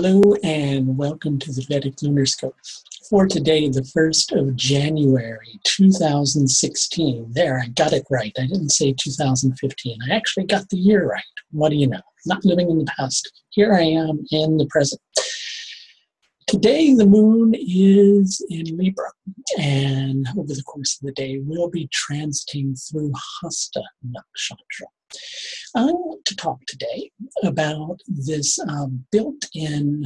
Hello and welcome to the Vedic Lunar Scope. For today, the 1st of January, 2016. There, I got it right. I didn't say 2015. I actually got the year right. What do you know? Not living in the past. Here I am in the present. Today, the moon is in Libra, and over the course of the day, we'll be transiting through Hasta nakshatra. I want to talk today about this built-in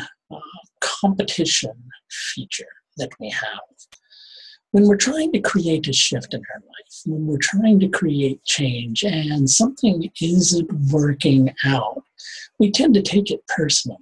competition feature that we have. When we're trying to create a shift in our life, when we're trying to create change and something isn't working out, we tend to take it personally.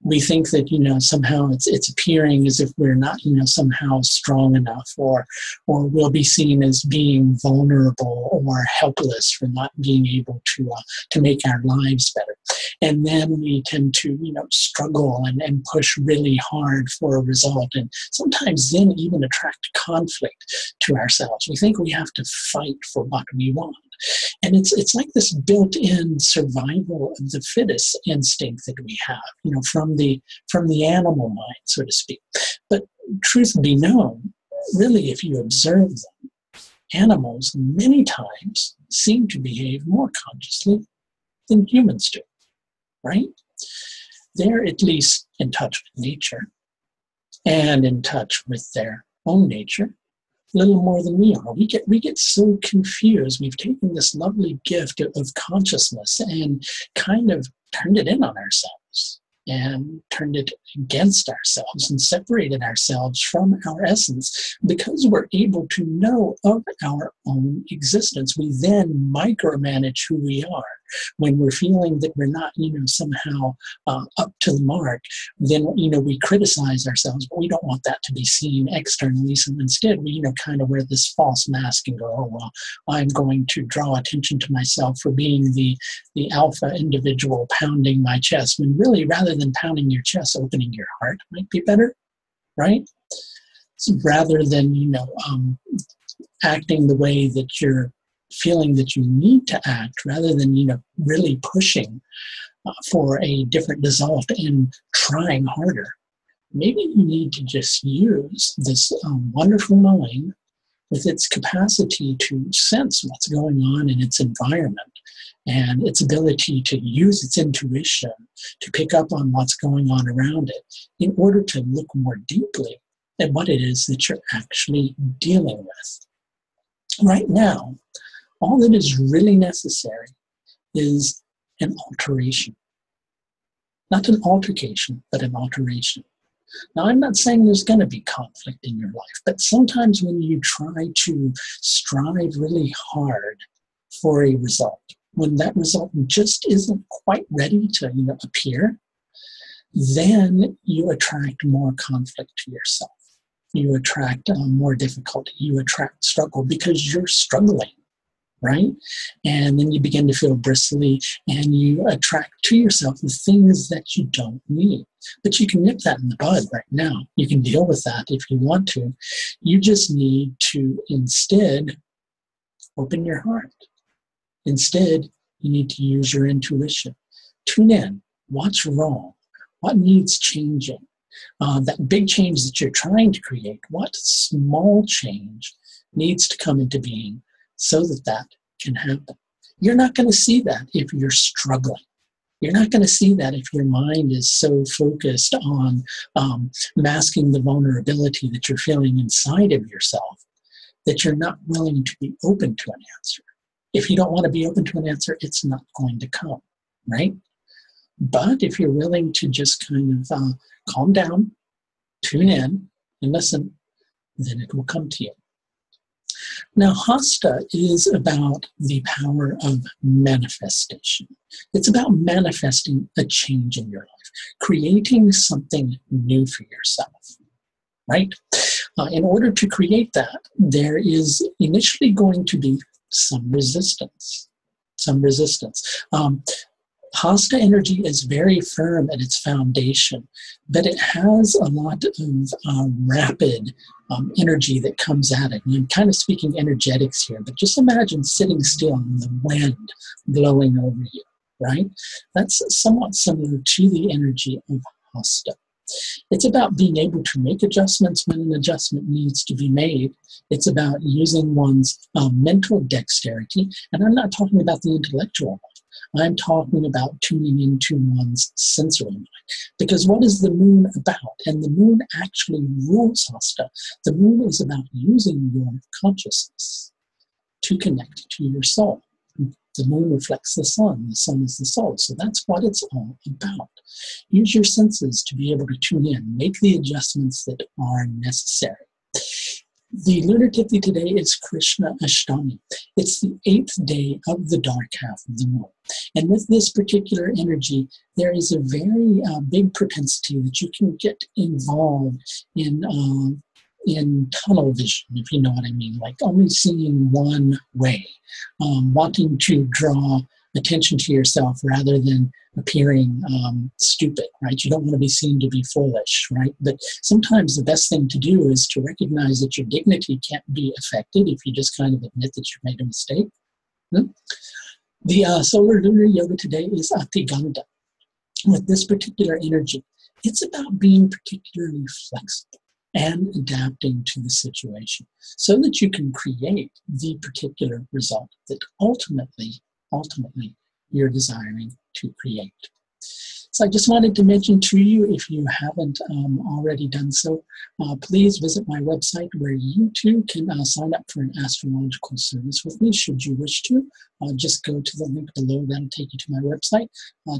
We think that, somehow it's appearing as if we're not, somehow strong enough, or we'll be seen as being vulnerable or helpless for not being able to make our lives better. And then we tend to, struggle and push really hard for a result, and sometimes then even attract conflict to ourselves. We think we have to fight for what we want. And it's like this built-in survival of the fittest instinct that we have, from the animal mind, so to speak. But truth be known, really, if you observe them, animals many times seem to behave more consciously than humans do, right? They're at least in touch with nature and in touch with their own nature. A little more than we are. We get so confused. We've taken this lovely gift of consciousness and kind of turned it in on ourselves and turned it against ourselves and separated ourselves from our essence. Because we're able to know of our own existence, we then micromanage who we are. When we're feeling that we're not, somehow up to the mark, then, we criticize ourselves, but we don't want that to be seen externally. So instead, we, kind of wear this false mask and go, oh, well, I'm going to draw attention to myself for being the alpha individual pounding my chest, when really, rather than pounding your chest, opening your heart might be better, right? So rather than, acting the way that you're feeling that you need to act, rather than, really pushing for a different result and trying harder. Maybe you need to just use this wonderful mind with its capacity to sense what's going on in its environment and its ability to use its intuition to pick up on what's going on around it in order to look more deeply at what it is that you're actually dealing with. Right now, all that is really necessary is an alteration. Not an altercation, but an alteration. Now, I'm not saying there's going to be conflict in your life, but sometimes when you try to strive really hard for a result, when that result just isn't quite ready to appear, then you attract more conflict to yourself. You attract more difficulty. You attract struggle because you're struggling. Right? And then you begin to feel bristly and you attract to yourself the things that you don't need. But you can nip that in the bud right now. You can deal with that if you want to. You just need to instead open your heart. Instead, you need to use your intuition. Tune in. What's wrong? What needs changing? That big change that you're trying to create, what small change needs to come into being so that can happen? You're not going to see that if you're struggling. You're not going to see that if your mind is so focused on masking the vulnerability that you're feeling inside of yourself that you're not willing to be open to an answer. If you don't want to be open to an answer, it's not going to come, right? But if you're willing to just kind of calm down, tune in, and listen, then it will come to you. Now, Hasta is about the power of manifestation. It's about manifesting a change in your life, creating something new for yourself, right? In order to create that, there is initially going to be some resistance. Hasta energy is very firm at its foundation, but it has a lot of rapid energy that comes at it. And I'm kind of speaking energetics here, but just imagine sitting still and the wind blowing over you, right? That's somewhat similar to the energy of Hasta. It's about being able to make adjustments when an adjustment needs to be made. It's about using one's mental dexterity. And I'm not talking about the intellectual one. I'm talking about tuning into one's sensory mind. Because what is the moon about? And the moon actually rules Hasta. The moon is about using your consciousness to connect to your soul. The moon reflects the sun is the soul. So that's what it's all about. Use your senses to be able to tune in, make the adjustments that are necessary. The lunar Tithi today is Krishna Ashtami. It's the 8th day of the dark half of the moon. And with this particular energy, there is a very big propensity that you can get involved in tunnel vision, if you know what I mean, like only seeing one way, wanting to draw attention to yourself rather than appearing stupid, right? You don't want to be seen to be foolish, right? But sometimes the best thing to do is to recognize that your dignity can't be affected if you just kind of admit that you've made a mistake. The solar lunar yoga today is Atiganda. With this particular energy, it's about being particularly flexible and adapting to the situation so that you can create the particular result that ultimately you're desiring to create. So I just wanted to mention to you, if you haven't already done so, please visit my website where you too can sign up for an astrological service with me should you wish to. Just go to the link below, that'll take you to my website.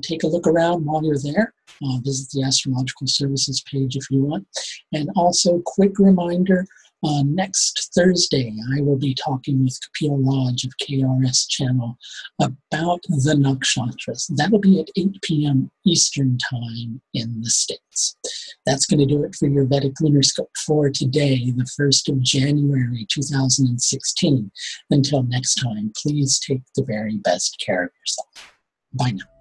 Take a look around while you're there. Visit the astrological services page if you want. And also, quick reminder, next Thursday, I will be talking with Kapil Raj of KRS Channel about the nakshatras. That'll be at 8 p.m. Eastern Time in the States. That's going to do it for your Vedic Lunar Scope for today, the 1st of January, 2016. Until next time, please take the very best care of yourself. Bye now.